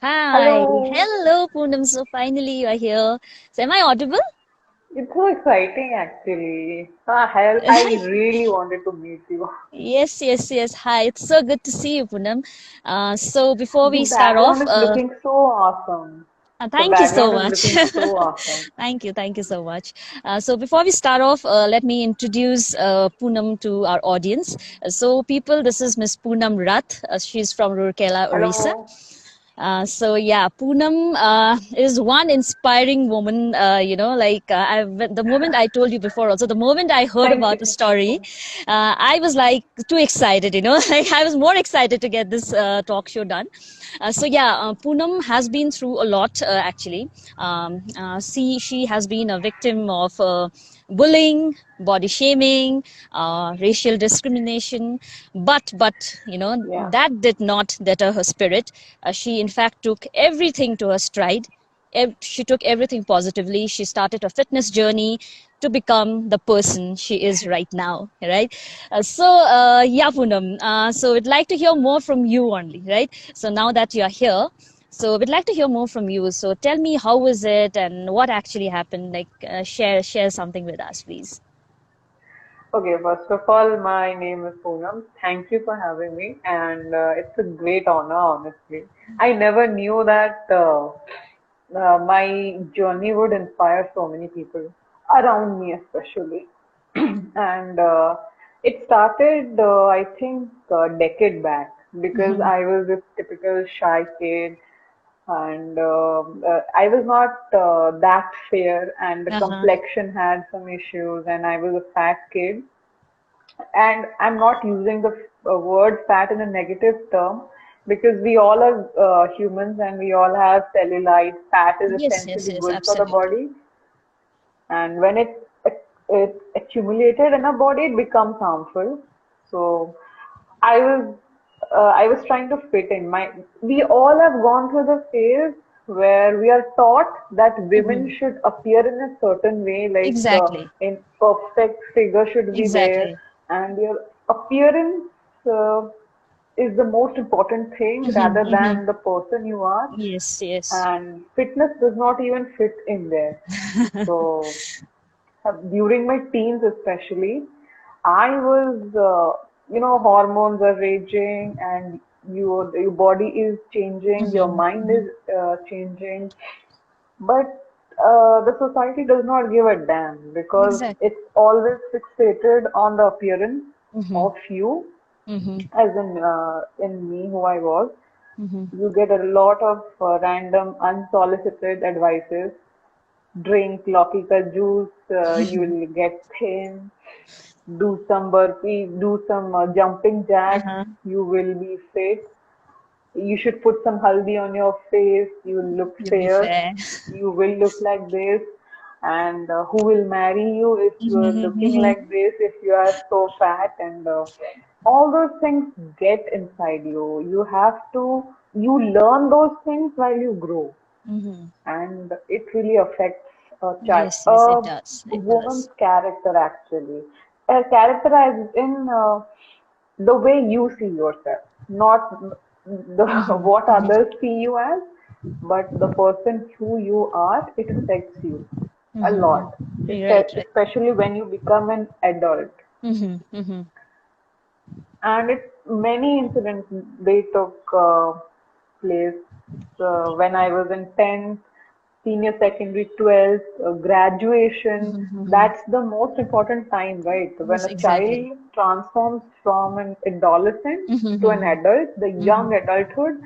Hi, Hello. hello Poonam. So finally you are here. So am I audible? It's so exciting actually. Hell, I really wanted to meet you. Yes. Hi, it's so good to see you, Poonam. So before The we start off, background is looking so awesome. The thank you so background is much. looking so awesome. Thank you so much. So before we start off, let me introduce Poonam to our audience. So people, this is Miss Punam Rath. She's from Rourkela, Orissa. Hello. So yeah, Poonam is one inspiring woman. The moment I told you before, also the moment I heard Thank about the you. story, I was like too excited. Like I was more excited to get this talk show done. Poonam has been through a lot actually. She has been a victim of bullying, body shaming, racial discrimination, but Yeah. that did not deter her spirit. She in fact took everything to her stride. She took everything positively. She started a fitness journey to become the person she is right now, right? Yeah, Poonam. So we'd like to hear more from you only, right? So now that you're here, so we'd like to hear more from you. So tell me, how was it and what actually happened? Like, share something with us, please. Okay, first of all, my name is Poonam. Thank you for having me, and it's a great honor, honestly. I never knew that my journey would inspire so many people around me, especially. And it started, I think, a decade back because Mm-hmm. I was this typical shy kid, and I was not that fair, and the Uh-huh. complexion had some issues, and I was a fat kid. And I'm not using the word fat in a negative term because we all are humans and we all have cellulite. Fat is essentially Yes, good for the absolutely. body, and when it's accumulated in a body, it becomes harmful. So I was I was trying to fit in. We all have gone through the phase where we are taught that Mm-hmm. women should appear in a certain way, like Exactly. in perfect figure should be there, Exactly. and your appearance uh, is the most important thing Mm-hmm. rather Mm-hmm. than the person you are. Yes. And fitness does not even fit in there. So during my teens especially, I was, hormones are raging and your body is changing, your Mm-hmm. mind Mm-hmm. is changing, but the society does not give a damn because Exactly. it's always fixated on the appearance Mm-hmm. of you, Mm-hmm. as in me, who I was. Mm-hmm. You get a lot of random unsolicited advices. Drink Loki ka juice, you will get thin. Do some burpee, do some jumping jacks, Uh-huh. you will be fit. You should put some haldi on your face, you will look You'll be fair. fair. You will look like this. And who will marry you if you are looking Mm-hmm. like this, if you are so fat? And all those things get inside you. You learn those things while you grow, Mm-hmm. and it really affects Yes, it a does. It woman's does. character actually. A character as in the way you see yourself, not the Mm-hmm. what Mm-hmm. others see you as, but the person who you are. It affects you a Mm-hmm. lot, Right. especially when you become an adult. Mm-hmm. Mm-hmm. And it's many incidents they took place when I was in 10th, senior secondary, 12th, graduation. Mm-hmm. That's the most important time, right? When Yes, a exactly. child transforms from an adolescent to an Mm-hmm. adult, the Mm-hmm. young adulthood,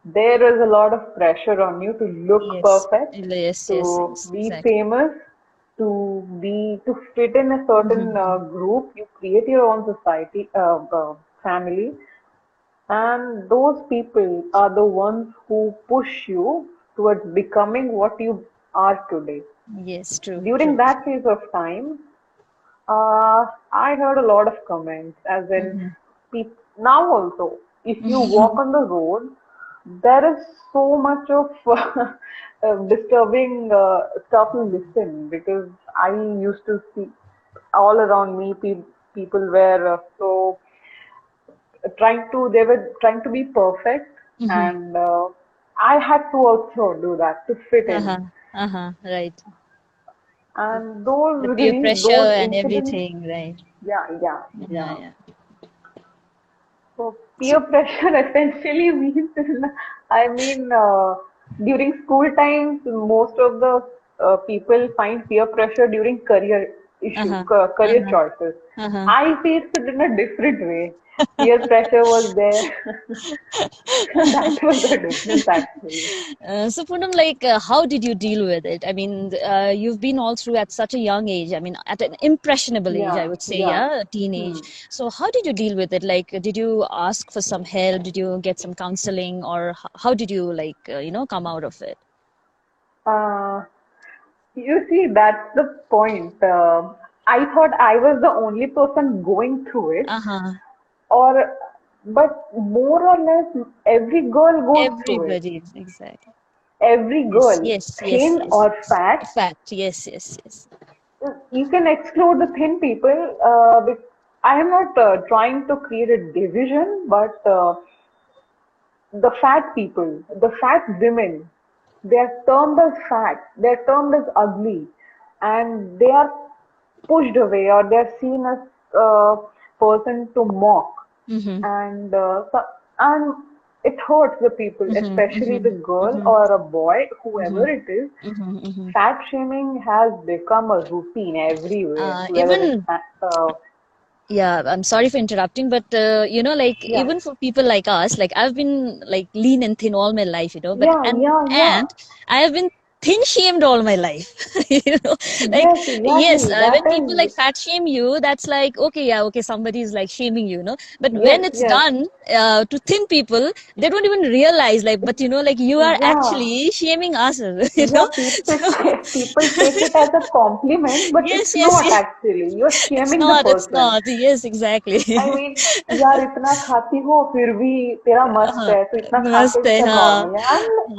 there is a lot of pressure on you to look Yes. perfect, to Yes, be exactly. famous, to fit in a certain Mm-hmm. group. You create your own society, family, and those people are the ones who push you towards becoming what you are today. Yes, true, During true. that phase of time, I heard a lot of comments, as in, Mm-hmm. now also, if you walk on the road, there is so much of disturbing stuff you listen, because I used to see all around me people were they were trying to be perfect, Mm-hmm. and I had to also do that to fit in. Uh-huh. Uh-huh. Right. And The peer pressure those and incidents, everything, right? yeah, yeah, Yeah, yeah. yeah. So So, peer pressure essentially means, I mean, during school times, most of the people find peer pressure during uh-huh. career Uh-huh. choices. Uh-huh. I faced it in a different way. Peer pressure was there. That was the difference actually. So Poonam, how did you deal with it? I mean, you've been all through at such a young age. I mean, at an impressionable age, I Yeah, would say, yeah. yeah, a Hmm. teenage. So how did you deal with it? Like, did you ask for some help? Did you get some counseling, or how did you come out of it? Uh, you see, that's the point. I thought I was the only person going through it, Uh-huh. or but more or less every girl goes through it. Everybody, exactly. Every Yes, girl, yes, yes, thin yes. or fat, Fact. Yes, yes, yes. you can exclude the thin people. I am not trying to create a division, but the fat people, the fat women, they are termed as fat, they are termed as ugly, and they are pushed away or they are seen as a person to mock. Mm-hmm. And it hurts the people, Mm-hmm. especially Mm-hmm. the girl Mm-hmm. or a boy, whoever Mm-hmm. it is. Mm-hmm. Mm-hmm. Fat shaming has become a routine everywhere, whether it's Even Yeah, I'm sorry for interrupting, but yeah, even for people like us, like I've been like lean and thin all my life, but yeah, yeah, yeah. and I have been thin shamed all my life. you know, like Yes, yes, exactly. That when people like is, fat shame you, that's like okay, yeah, okay, somebody is like shaming you. But yes, when it's yes. done to thin people, they don't even realize like, but like you are Yeah, actually shaming us, yeah, So people take it as a compliment, but yes, it's yes, not yes. actually. You're It's shaming the not. It's person. not. Yes, exactly. I mean, यार इतना खाती हो फिर भी तेरा मस्त हाँ, है तो इतना खा के मस्त है क्या हाँ normal है.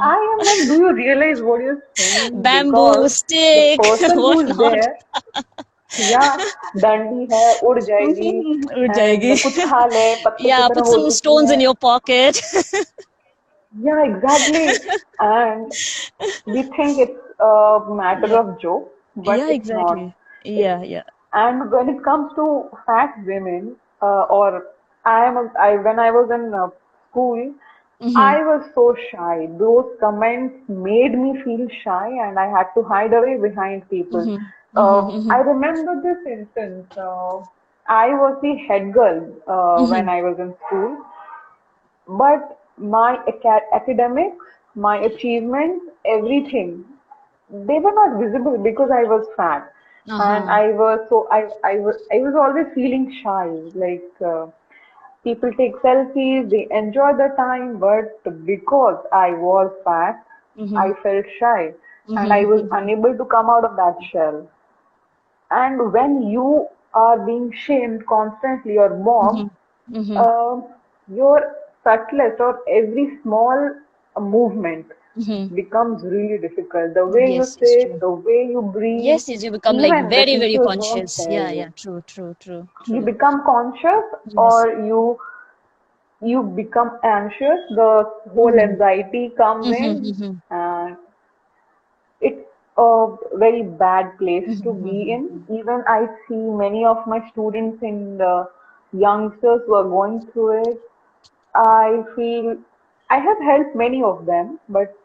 I am like, do you realize what you're saying? Bamboo Because the stick person what who's not there, yeah, डंडी है उड़ जाएगी उड़ जाएगी and कुछ खा ले पत्ते की या तरह put वो some दिखती stones है. in your pocket Yeah, exactly. And we think it's a matter yeah of joke, but yeah it's not. exactly It, yeah yeah and when it comes to fat women, or when I was in school, mm-hmm. I was so shy. Those comments made me feel shy, and I had to hide away behind people. Mm-hmm. Mm-hmm. I Mm-hmm. remember this instance. I was the head girl when Mm-hmm. I was in school, but my academics, my achievements, everything, they were not visible because I was fat. And Uh-huh. I was always feeling shy. Like people take selfies, they enjoy the time, but because I was fat, Mm-hmm. I felt shy and I was Mm-hmm. unable to come out of that shell. And when you are being shamed constantly or Mm-hmm. mocked, Mm-hmm. uh, your subtlest or every small movement Mm-hmm. becomes really difficult. The way you Yes, it's sit, true. the way you breathe, Yes, yes, you become like even the very, very teachers won't conscious. tell Yeah, you. yeah, true, true, true, You true. become conscious Yes. or you become anxious. The whole Mm-hmm. anxiety comes Mm-hmm. in, Mm-hmm. and it's a very bad place to be in. Mm-hmm. Even I see many of my students and youngsters who are going through it. I feel I have helped many of them, but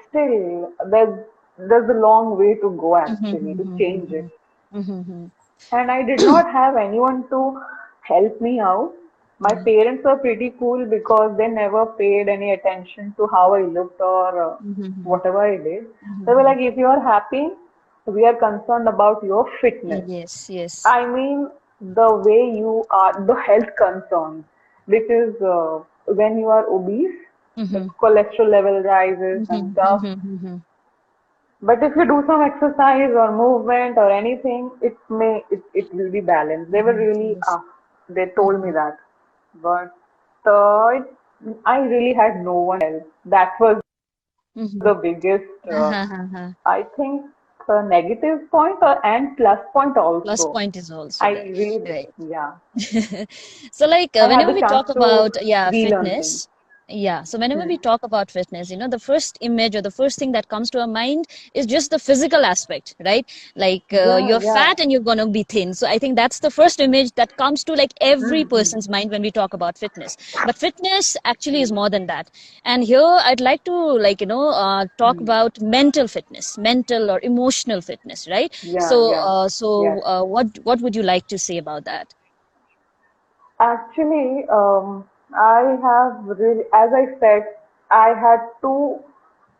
still there's a long way to go actually to change Mm-hmm. it. Mm-hmm. And I did not have anyone to help me out. My Yeah. parents were pretty cool because they never paid any attention to how I looked or Mm-hmm. whatever I did. They were Mm-hmm. like, if you are happy, we are concerned about your fitness. Yes, yes. I mean, the way you are, the health concerns, because when you are obese, the Mm-hmm. cholesterol level rises and Mm-hmm. stuff. Mm-hmm. But if you do some exercise or movement or anything, it will be balanced. They were Mm-hmm. really, Yes. they told me Mm-hmm. that. But I really had no one else. That was Mm-hmm. the biggest, Uh-huh. I think, negative point and plus point Plus also. point is also I there. really, Right. yeah. So like I had whenever the we chance talk to about yeah relearn things. fitness Yeah, so whenever Hmm. we talk about fitness, the first image or the first thing that comes to our mind is just the physical aspect, right? Like Yeah, you're yeah. fat and you're gonna be thin. So I think that's the first image that comes to like every Hmm. person's mind when we talk about fitness. But fitness actually is more than that. And here I'd like to like talk Hmm. about mental fitness, mental or emotional fitness, right? Yeah, So yeah. Yes. what would you like to say about that? Actually, I have really, as I said, I had to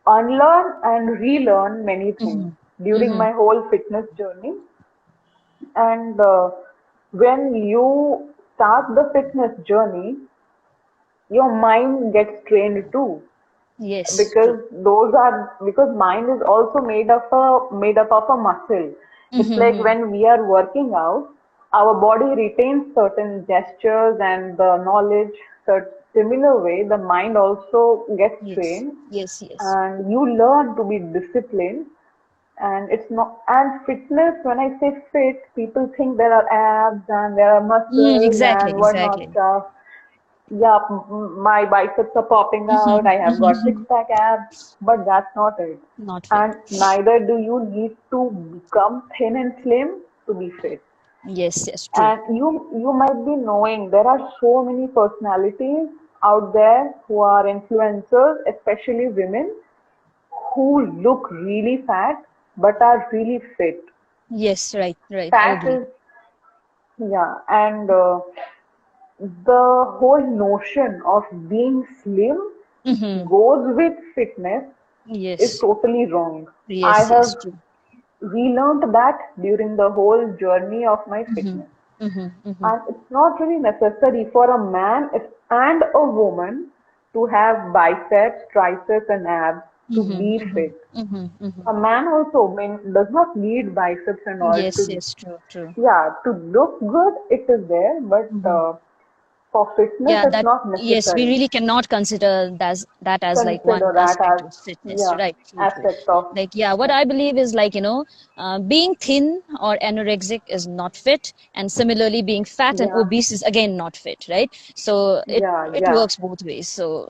unlearn and relearn many things Mm-hmm. during Mm-hmm. my whole fitness journey. And when you start the fitness journey, your mind gets trained too, Yes, true. because because mind is also made up of a muscle. It's like Mm-hmm. when we are working out, our body retains certain gestures and the knowledge. So similar way, the mind also gets Yes, trained, yes, yes. and you learn to be disciplined. And it's not, and fitness, when I say fit, people think there are abs and there are muscles Exactly, and whatnot exactly. stuff. Yeah, my biceps are popping out, I have got six pack abs, but that's not it. Not fit. And neither do you need to become thin and slim to be fit. Yes, yes, true. And you might be knowing there are so many personalities out there who are influencers, especially women, who look really fat but are really fit. Yes, right, right. I Fat agree. is, yeah, and the whole notion of being slim Mm-hmm. goes with fitness is Yes, totally wrong. I yes, have yes, true. relearned that during the whole journey of my Mm-hmm. fitness. Mm-hmm. Mm-hmm. And it's not really necessary for a man and a woman to have biceps, triceps, and abs to Mm-hmm. be Mm-hmm. fit. Mm-hmm. Mm-hmm. A man also does not need biceps and all Yes, to, yes, true, true. yeah, to look good, it is there, but Mm-hmm. for fitness, Yeah, it's that not yes, we necessary. really cannot consider that as like one Consider that aspect as, of fitness, yeah, right? True, true. aspect of, Like, yeah, what yeah, I believe is like, being thin or anorexic is not fit, and similarly, being fat and yeah, obese is again not fit, right? So yeah, it yeah. works both ways. So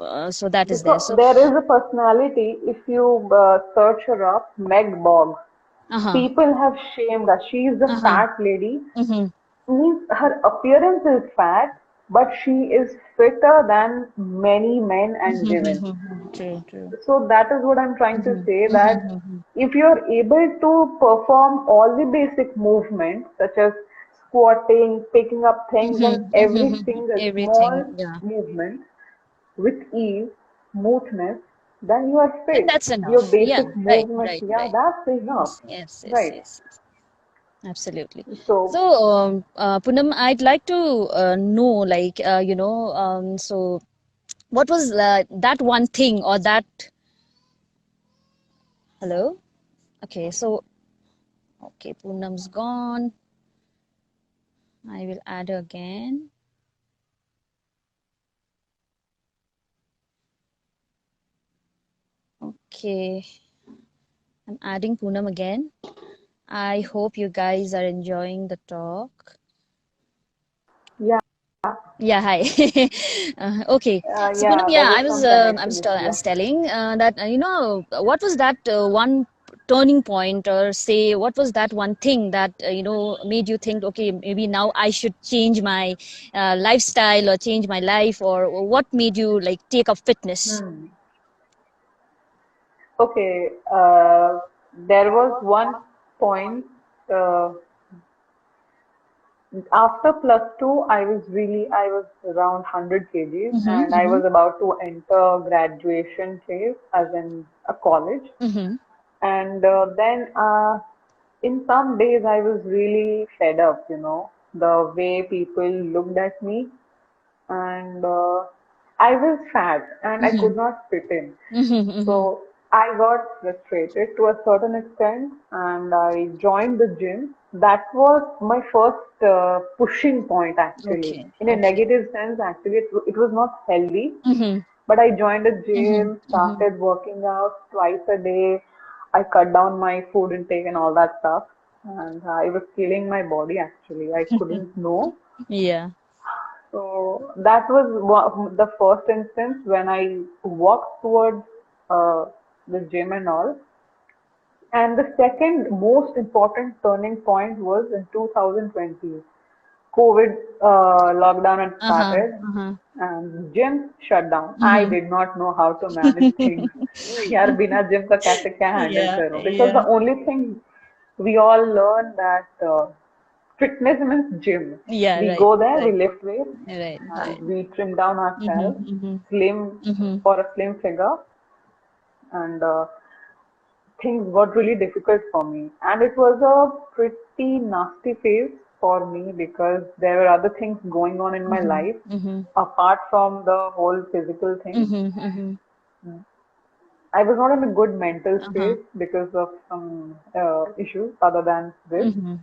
that is there. Because So, there is a personality, if you search her up, Meg Boggs, uh-huh, people have shamed her. She is a uh-huh, fat lady. mm-hmm, Means her appearance is fat, but she is fitter than many men and mm-hmm, women. mm-hmm, true, true. So that is what I'm trying to Mm-hmm, say, that mm-hmm, mm-hmm, if you're able to perform all the basic movements such as squatting, picking up things and mm-hmm, every mm-hmm, single everything, small yeah. movement with ease, smoothness, then you are Then fit. that's Your enough. Yeah, basic right, movements, right, yeah, right. that's enough. Yes, yes, yes, Right. yes. Absolutely. So, So, Punam, I'd like to know, like, so what was that one thing or that, hello? Okay, so, okay, Punam's gone. I will add her again. Okay, I'm adding Punam again. I hope you guys are enjoying the talk. yeah, Yeah, hi. Okay. So Punam, yeah, yeah, there is some connection issue. I Yeah. was telling that what was that one turning point, or say what was that one thing that made you think, okay, maybe now I should change my lifestyle or change my life, or what made you like take up fitness? Hmm. Okay, there was one point uh, after plus two, I was around 100 kgs Mm-hmm, and I mm-hmm, was about to enter graduation phase as in a college. mm-hmm, And then in some days I was really fed up, the way people looked at me, and I was fat and I mm-hmm, could not fit in. mm-hmm, mm-hmm. So I got frustrated to a certain extent and I joined the gym. That was my first pushing point actually. Okay, In a okay. negative sense, actually, it was not healthy. Mm-hmm, But I joined a mm-hmm, gym, mm-hmm. started working out twice a day. I cut down my food intake and all that stuff. And I was killing my body actually. I couldn't know. Yeah. So that was the first instance when I walked towards uh, the gym and all. And the second most important turning point was in 2020. COVID lockdown had Uh-huh. started Uh-huh. and gyms shut down. I Mm-hmm. did not know how to manage things. यार बिना gym का कैसे क्या handle Yeah, करूं? Because yeah, the only thing we all learn that fitness means gym. yeah, We right, go there, we right, lift weights, right, right. and we trim down Mm-hmm, ourselves, mm-hmm, slim mm-hmm. for a slim figure, and things got really difficult for me. And it was a pretty nasty phase for me because there were other things going on in my Mm-hmm. life Mm-hmm. apart from the whole physical thing. Mm-hmm. Mm-hmm. I was not in a good mental Uh-huh. space because of some issues other than this. Mm-hmm.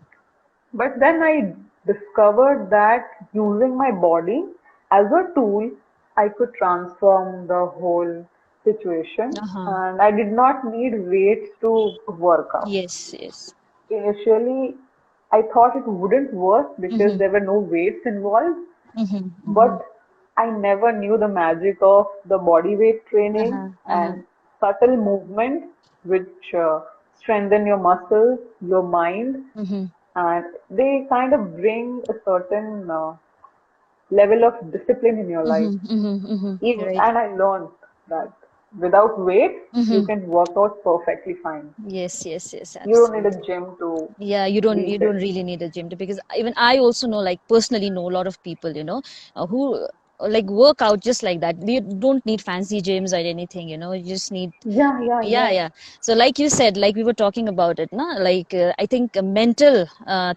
But then I discovered that using my body as a tool, I could transform the whole situation. Uh-huh. And I did not need weights to work out. Yes, yes. Initially, I thought it wouldn't work because Mm-hmm. there were no weights involved, Mm-hmm. Mm-hmm. but I never knew the magic of the body weight training Uh-huh. Uh-huh. and subtle movements which strengthen your muscles, your mind, Mm-hmm. and they kind of bring a certain level of discipline in your life. Mm-hmm. Mm-hmm. Mm-hmm. Even, Right. and I learned that without weight, you Mm-hmm. can work out perfectly fine. Yes, yes, yes, You don't need absolutely. a gym to Yeah, you don't reset. really need a gym to, because even I also know, like, personally know a lot of people, who like work out just like that. They don't need fancy gyms or anything, you just need. Yeah, yeah, Yeah, yeah. yeah. So like you said, like we were talking about it, no? Like I think a mental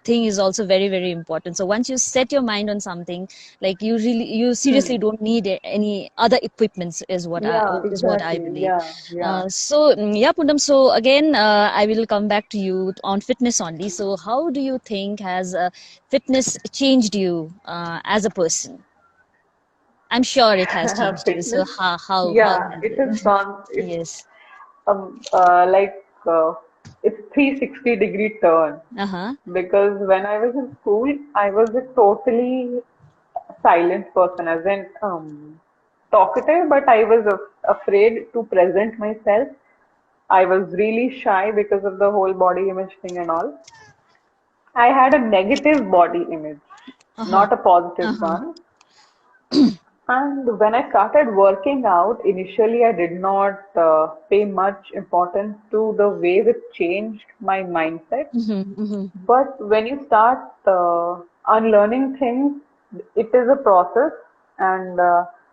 thing is also very, very important. So once you set your mind on something, like you seriously Hmm. don't need any other equipments, Yeah, is what I exactly. believe. Yeah, yeah. Yeah, Pundam. So again, I will come back to you on fitness only. So how do you think has fitness changed you as a person? I'm sure it has changed you. So Fitness. how Yeah, has it is it? done. It's Yes. like it's 360-degree turn Uh-huh. because when I was in school, I was a totally silent person, as in talkative, but I was afraid to present myself. I was really shy because of the whole body image thing and all. I had a negative body image, Uh-huh. not a positive Uh-huh. one. And when I started working out, initially I did not pay much importance to the ways it changed my mindset. Mm-hmm. Mm-hmm. But when you start unlearning things, it is a process. And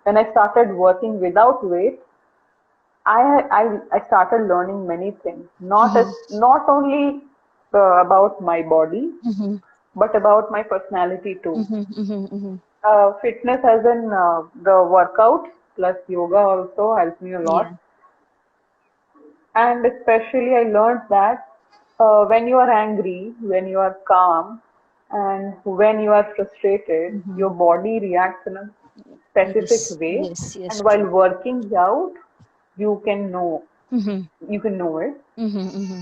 when I started working without weight, I started learning many things. Mm-hmm. Not only about my body, Mm-hmm. but about my personality too. Mm-hmm. Mm-hmm. Mm-hmm. Fitness as in the workouts plus yoga also helped me a lot. Yeah. And especially I learned that when you are angry, when you are calm, and when you are frustrated, Mm-hmm. your body reacts in a specific Yes. way. Yes. Yes. And while True. working out, you can know Mm-hmm. you can know it. Mm-hmm. Mm-hmm.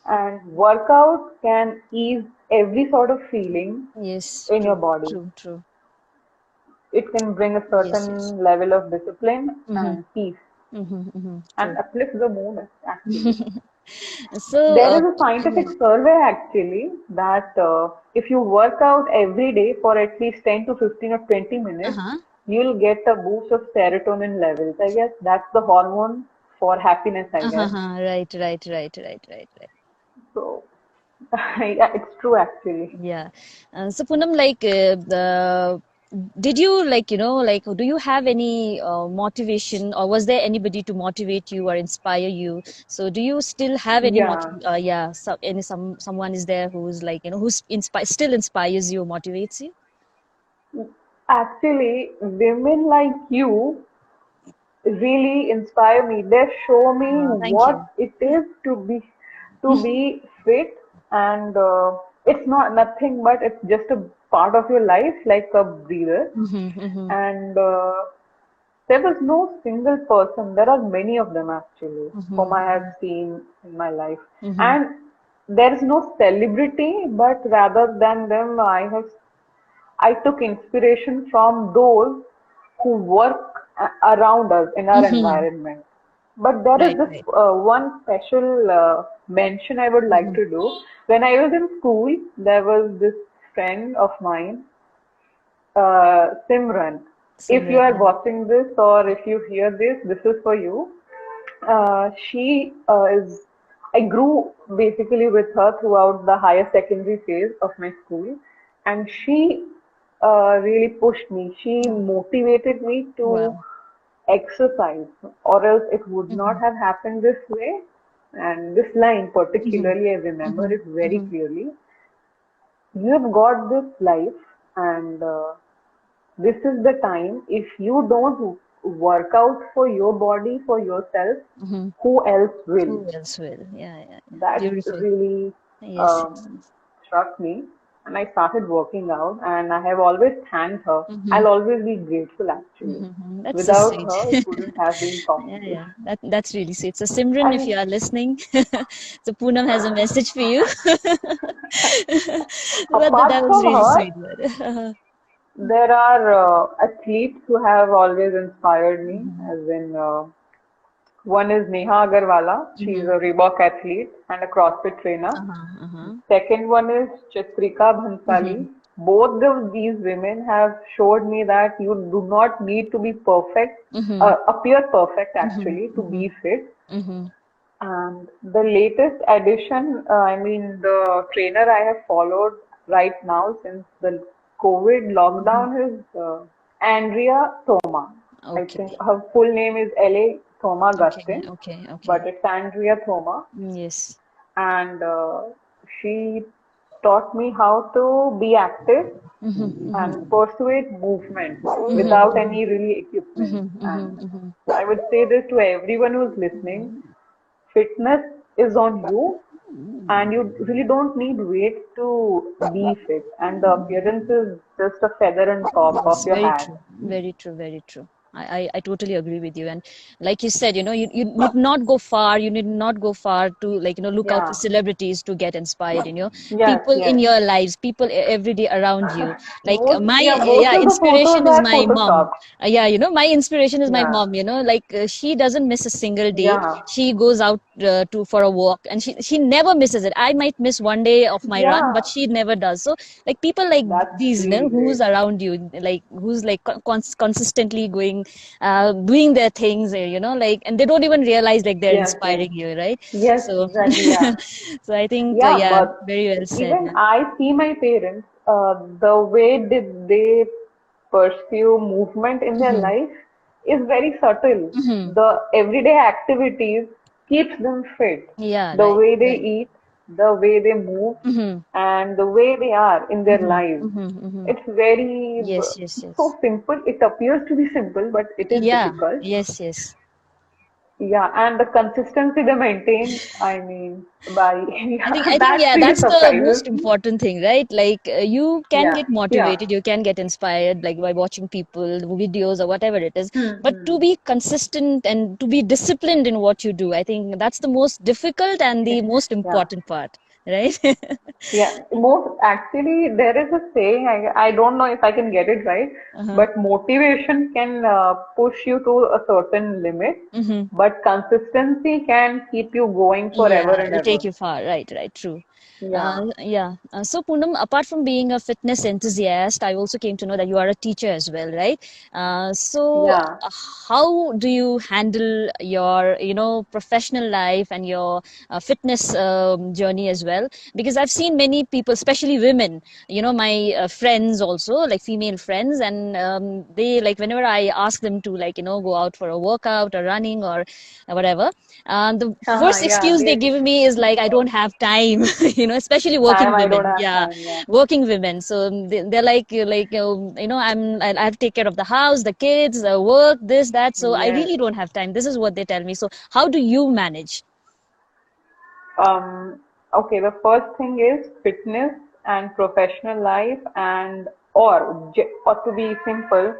And workout can ease every sort of feeling Yes. in your True. body. True. True. It can bring a Yes. Yes. certain level of discipline Mm-hmm. and peace Mm-hmm. Mm-hmm. and True. uplift the mood actually. So. There is a scientific Yeah. survey actually that if you work out every day for at least 10 to 15 or 20 minutes, Uh-huh. you'll get a boost of serotonin levels. I guess that's the hormone for happiness, I guess. Uh-huh. Right. Right. Right. Right. Right. Right. So, yeah, it's true actually. Yeah. So Poonam, like did you, like, like, do you have any motivation, or was there anybody to motivate you or inspire you? So do you still have any Yeah, yeah, someone is there who's, like, who's still inspires you, motivates you? actually, women like you really inspire me. They show me Thank what you. it is to be fit, and it's not nothing but it's just a part of your life, like a breather. Mm-hmm, mm-hmm, And there was no single person. There are many of them actually, whom I have mm-hmm, seen in my life, mm-hmm, and there is no celebrity, but rather than them, I have I took inspiration from those who work around us in our Mm-hmm. environment. But there is Right, this right. one special mention I would like Mm-hmm. to do. When I was in school, there was this friend of mine, Simran. If you Simran, are yeah. watching this or if you hear this, this is for you. She is. I grew basically with her throughout the higher secondary phase of my school, and she really pushed me. She motivated me to Wow. exercise, or else it would Mm-hmm. not have happened this way. And this line, Mm-hmm. particularly, I remember Mm-hmm. it very Mm-hmm. clearly. You have got this life, and this is the time. If you don't work out for your body, for yourself, Mm-hmm. who else will? Who else will? Yeah, yeah, yeah. That Beautiful. really Yes, yes, um, yes. struck me. And I started working out, and I have always thanked her. Mm-hmm. I'll always be grateful, actually. Mm-hmm. That's so Without sweet. her, it wouldn't have been Yeah, possible. yeah. That's really sweet. So Simran, if And you are listening, so Poonam has a message for you. But that apart was from really her, sweet word. there are athletes who have always inspired me, Mm-hmm. as in one is Neha Agarwala. She's Mm-hmm. a Reebok athlete and a CrossFit trainer. Uh-huh. Uh-huh. Second one is Chitrika Mm-hmm. Bhansali. Both of these women have showed me that you do not need to be perfect, Mm-hmm. appear perfect Mm-hmm. actually, to Mm-hmm. be fit. Mm-hmm. And the latest addition, I mean, the trainer I have followed right now since the COVID Mm-hmm. lockdown is Andrea Thoma. I think Okay. her full name is L.A. Thoma Okay. Gustin, Okay. but Okay. it's Andrea Thoma. Yes. And she taught me how to be active Mm-hmm. and Mm-hmm. persuade movement without Mm-hmm. any really equipment. Mm-hmm. And Mm-hmm. Mm-hmm. I would say this to everyone who's listening: fitness is on you, and you really don't need weight to be fit. And the appearance is just a feather on top of Yes, your very hat. true. Very true. Very true. I totally agree with you. And like you said, you need not go far. You need not go far to look out for Yeah. celebrities to get inspired. Yes, People in yes. your lives, people every day around you. Like Most yeah, of the photos inspiration is are my mom. photoshopped. Yeah, my inspiration is my Yeah. mom. Like she doesn't miss a single day. Yeah. She goes out to for a walk, and she never misses it. I might miss one day of my run, Yeah. but she never does. So like people like That's these, really who's great. around you, like who's like consistently going doing their things, like, and they don't even realize like they're Yes, yes. inspiring you, right? Yes, So exactly. Yeah. so I think Yeah, yeah, but very well said, even man. I see my parents, the way did they pursue movement in their Hmm. life is very subtle. Hmm. The everyday activities keeps them fit. Yeah, The right, way they right. eat, the way they move, Hmm. and the way they are in their Hmm. lives. Hmm. Hmm. It's very Yes, yes, yes. so simple. It appears to be simple, but it is Yeah, difficult. yes, yes. Yeah, and the consistency they maintain, I mean, by yeah, I think that yeah, really that's the surprises most me. important thing, right? Like you can Yeah, get yeah. motivated, you can get inspired, like by watching people, videos, or whatever it is. But to Hmm. be consistent and to be disciplined in what you do, I think that's the most difficult and the most Yeah, important part, right? yeah. Most actually, there is a saying, I don't know if I can get it right, Uh-huh. but motivation can push you to a certain limit, Hmm. but consistency can keep you going forever Yeah, and it'll take ever. you far. Right, right, true. Yeah, Yeah. So Poonam, apart from being a fitness enthusiast, I also came to know that you are a teacher as well, right? yeah. How do you handle your, professional life and your fitness journey as well? Because I've seen many people, especially women, my friends also, like female friends, and they like whenever I ask them to like, go out for a workout or running or whatever, the first Yeah, excuse they they give me is like, I don't have time, especially time, working I don't women. have Yeah, time. Yeah. working women. So they're like, I have to take care of the house, the kids, work, this, that. So I Yes. really don't have time. This is what they tell me. So how do you manage? Okay, the first thing is fitness and professional life, and or to be simple,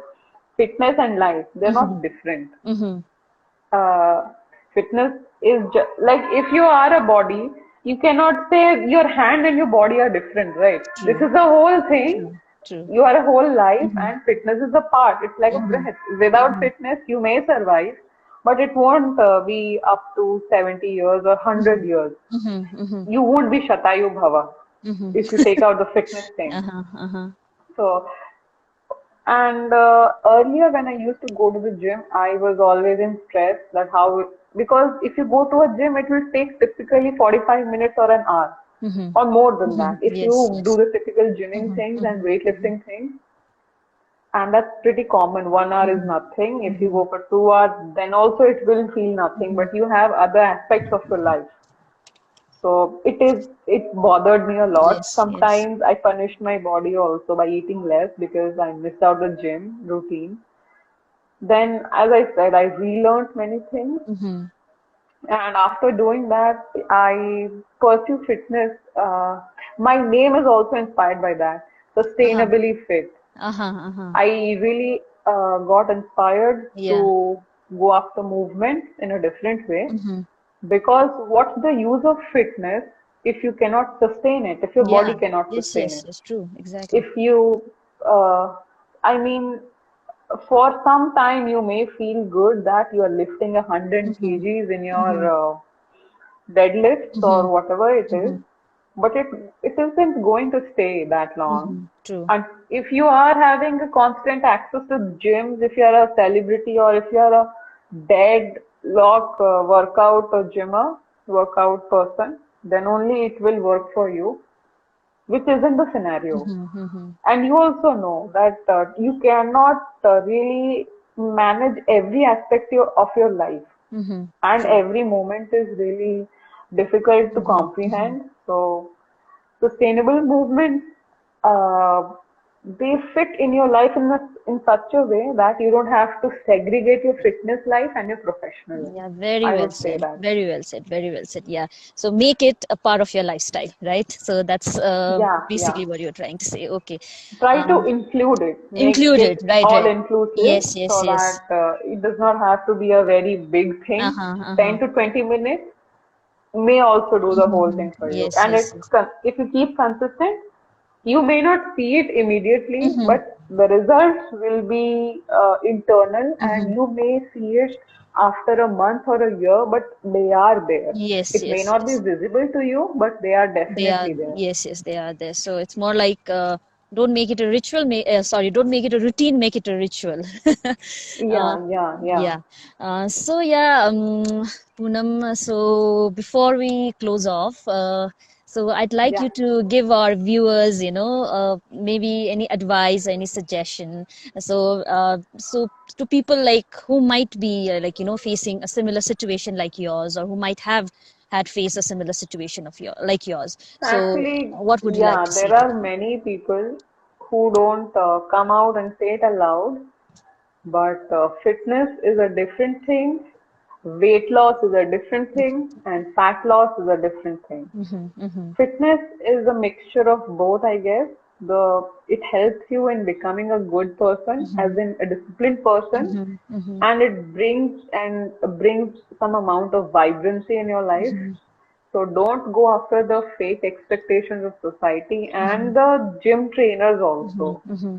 fitness and life. They're Mm-hmm. not different. Mm-hmm. Uh, Fitness is like if you are a body, you cannot say your hand and your body are different, right? This True. is the whole thing. True. True. You are a whole life, Mm-hmm. and fitness is a part. It's like a Mm-hmm. breath. Without Mm-hmm. fitness, you may survive, but it won't be up to 70 years or 100 Mm-hmm. years. Mm-hmm. Mm-hmm. You won't be Shatayu Bhava if you Mm-hmm. take out the fitness thing. Uh-huh. Uh-huh. So, and earlier when I used to go to the gym, I was always in stress that because if you go to a gym, it will take typically 45 minutes or an hour Mm-hmm. or more than Mm-hmm. that. If Yes, you do yes. the typical gymming Mm-hmm. things and Mm-hmm. Mm-hmm. weightlifting things, and that's pretty common. 1 hour is Mm-hmm. nothing. If you Mm-hmm. go for 2 hours, then also it will feel nothing, Mm-hmm. but you have other aspects of your life. So it bothered me a lot. Yes, yes. Sometimes I punished my body also by eating less because I missed out the gym routine. Then, as I said, I relearned many things. Mm-hmm. And after doing that, I pursue fitness. My name is also inspired by that. Uh-huh. Sustainably fit. Uh-huh. Uh-huh. I really got inspired Yeah. to go after movement in a different way Mm-hmm. because what's the use of fitness if you cannot sustain it, if your body Yeah. cannot Yes, sustain yes, it? yes. True. Exactly. If you, I mean, for some time you may feel good that you are lifting 100 Mm-hmm. kgs in Mm-hmm. your deadlifts Mm-hmm. or whatever it is, Mm-hmm. but it isn't going to stay that long. Mm-hmm. True. And if you are having a constant access to gyms, if you are a celebrity or if you are a deadlock workout or gymmer, workout person, then only it will work for you, which isn't the scenario. Mm-hmm. Mm-hmm. And you also know that you cannot really manage every aspect of your life, Mm-hmm. and True. every moment is really difficult to Mm-hmm. Mm-hmm. comprehend. So, sustainable movements, uh, they fit in your life in such a way that you don't have to segregate your fitness life and your professional life. Yeah, very I well would say said. that. Very well said. Very well said. Yeah. So make it a part of your lifestyle, right? So that's Yeah, yeah. basically what you're trying to say. Okay. Try to Uh, include it, make Included. it Right, all right. inclusive Yes, yes, so yes. that it does not have to be a very big thing. Uh-huh, uh-huh. 10 to 20 minutes may also do the whole Mm-hmm. thing for you. Yes, And yes, yes. if you keep consistent, you may not see it immediately, Mm-hmm. but the results will be internal and Mm-hmm. you may see it after a month or a year, but they are there. Yes, It may yes, not be yes. visible to you, but they are They are, definitely there. yes, yes, they are there. So it's more like don't make it a ritual. Sorry, don't make it a routine. Make it a ritual. uh, Yeah, yeah, yeah. yeah. So yeah, Poonam. So before we close off, so I'd like Yeah. you to give our viewers, maybe any advice, any suggestion. So to people like who might be facing a similar situation like yours, or who might have had faced a similar situation like yours. So Actually, what would you like yeah, to say there to are them? many people who don't come out and say it aloud, but fitness is a different thing, weight loss is a different thing, and fat loss is a different thing. Mm-hmm, mm-hmm, Fitness is a mixture of both, I guess. It helps you in becoming a good person, as mm-hmm, in a disciplined person, mm-hmm, mm-hmm, and it brings some amount of vibrancy in your life. mm-hmm, So don't go after the fake expectations of society mm-hmm, and the gym trainers also. mm-hmm,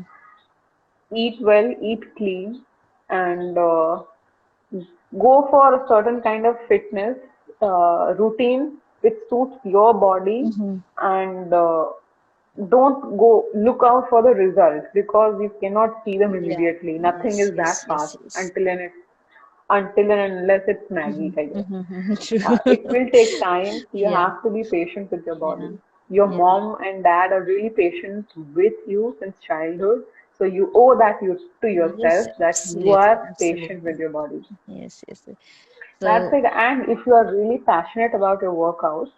Eat well, eat clean, and go for a certain kind of fitness routine which suits your body, mm-hmm. and don't go look out for the results because you cannot see them Yeah. immediately. Nothing Yes, is yes, that fast yes, yes. until and unless it's Mm-hmm, Maggie, I guess. mm-hmm, true. It will take time. You Yeah, have to be patient with your yeah, body. Your yeah. mom and dad are really patient with you since childhood. So you owe that to Yes, yourself that you absolutely, are patient with absolutely. your body. Yes, yes, yes. That's So, it. And if you are really passionate about your workouts,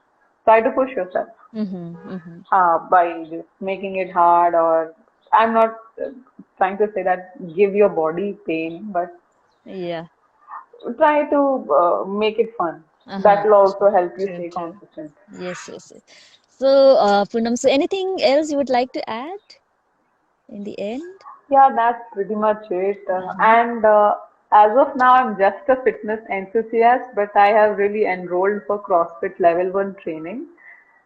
try to push yourself mm-hmm, mm-hmm. by just making it hard. Or I'm not trying to say that give your body pain, but Yeah. try to make it fun. That Uh-huh. will also help you True, stay true. consistent. Yes, yes, yes. So, Poonam, so anything else you would like to add in the end? Yeah, that's pretty much it. Uh-huh. And as of now, I'm just a fitness enthusiast, but I have really enrolled for CrossFit Level 1 training.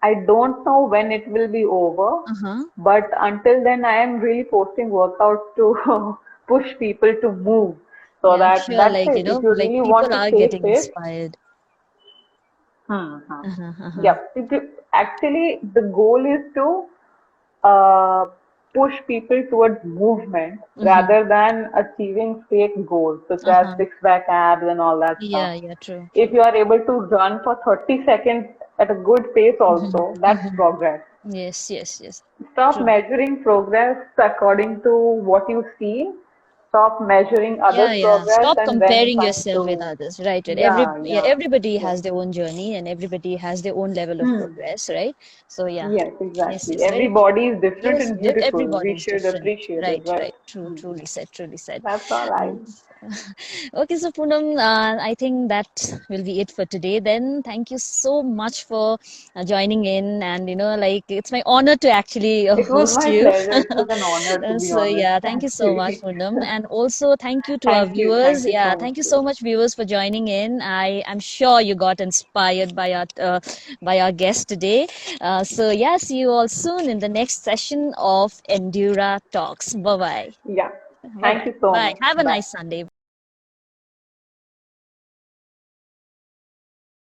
I don't know when it will be over, Uh-huh. but until then, I am really posting workouts to push people to move. So Yeah, I'm that sure, that's like, it. If you like really want people to are stay getting fit, inspired. hmm. Uh-huh, uh-huh. Yep. Actually, the goal is to uh, push people towards movement Mm-hmm. rather than achieving fake goals such as Uh-huh. six-pack abs and all that stuff. Yeah, yeah, true, If true. you are able to run for 30 seconds at a good pace Mm-hmm. also, that's Mm-hmm. progress. Yes, yes, yes. Stop True. measuring progress according to what you see. Stop measuring Yeah, others' yeah. progress Stop and then comparing trying yourself with to, others, right? Right. yeah, Yeah, yeah, everybody yes. has their own journey and everybody has their own level of Hmm. progress, right? So yeah. Yes, Yes, exactly. yes. Every Very body is different yes, and beautiful. everybody We is should different. appreciate it, Right, right? right. True, Hmm. truly said, truly said. That's all right. Mm. Okay, so Poonam, I think that will be it for today then. Thank you so much for joining in, and like it's my honor to actually It was host my you. pleasure. It was an honor, to be So honest, yeah, thank you so much, actually. Poonam, and also thank you to our Thank you. viewers. Thank you Yeah, so much. thank you so much, viewers, for joining in. I'm sure you got inspired by our guest today. So yeah, see you all soon in the next session of Endura Talks. Bye bye. Yeah. Bye Thank bye. you so Bye. much. Have a Bye. nice Sunday.